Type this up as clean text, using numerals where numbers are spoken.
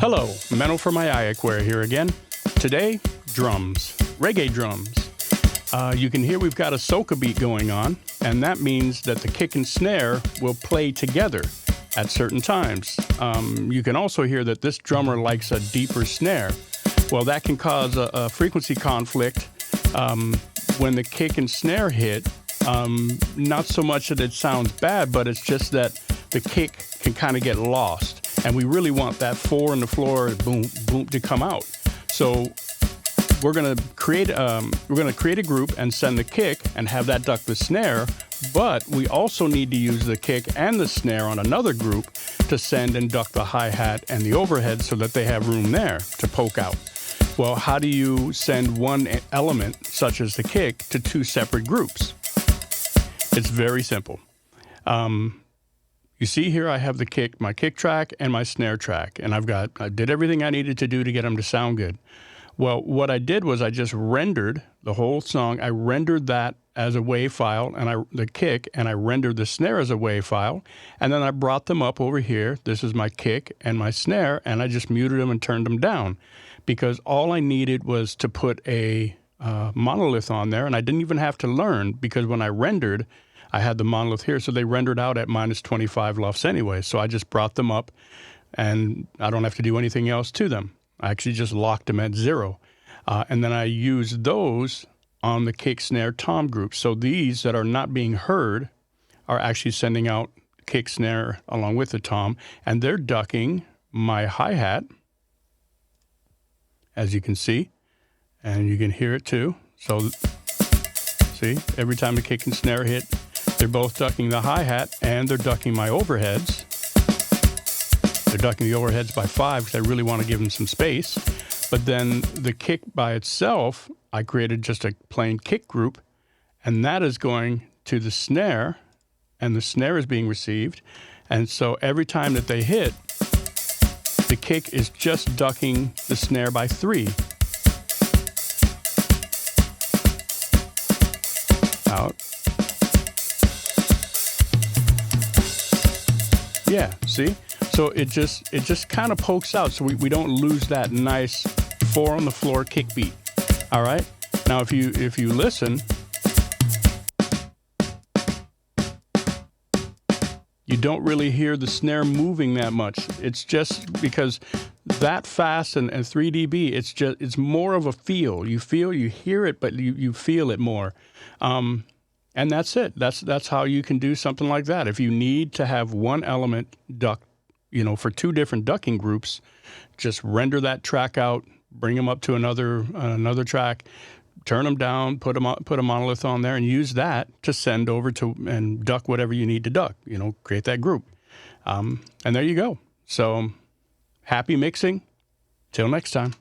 Hello, Menno from Ayaic here again. Today, drums, reggae drums. You can hear we've got a soca beat going on, and that means that the kick and snare will play together at certain times. You can also hear that this drummer likes a deeper snare. Well, that can cause a frequency conflict when the kick and snare hit. Not so much that it sounds bad, but it's just that the kick can kind of get lost. And we really want that 4 on the floor, boom, boom, to come out. So we're gonna create a group and send the kick and have that duck the snare. But we also need to use the kick and the snare on another group to send and duck the hi-hat and the overhead so that they have room there to poke out. Well, how do you send one element, such as the kick, to 2 separate groups? It's very simple. You see here I have the kick, my kick track and my snare track, and I did everything I needed to do to get them to sound good. Well, what I did was I just rendered the whole song. I rendered that as a WAV file, and the kick, and I rendered the snare as a WAV file, and then I brought them up over here. This is my kick and my snare, and I just muted them and turned them down because all I needed was to put a monolith on there, and I didn't even have to learn because when I rendered, I had the monolith here, so they rendered out at minus 25 LUFS anyway. So I just brought them up, and I don't have to do anything else to them. I actually just locked them at 0. And then I used those on the kick, snare, tom group. So these that are not being heard are actually sending out kick, snare along with the tom, and they're ducking my hi-hat, as you can see, and you can hear it too. So see, every time the kick and snare hit, they're both ducking the hi-hat and they're ducking my overheads. They're ducking the overheads by 5 because I really want to give them some space. But then the kick by itself, I created just a plain kick group, and that is going to the snare, and the snare is being received. And so every time that they hit, the kick is just ducking the snare by 3. Out. Yeah, see? So it just kind of pokes out so we don't lose that nice 4 on the floor kick beat. All right? Now if you listen, you don't really hear the snare moving that much. It's just because that fast and 3 dB, it's more of a feel. You hear it, but you feel it more. And that's it. That's how you can do something like that. If you need to have one element duck, for 2 different ducking groups, just render that track out, bring them up to another track, turn them down, put a monolith on there, and use that to send over to and duck whatever you need to duck. Create that group, and there you go. So happy mixing. Till next time.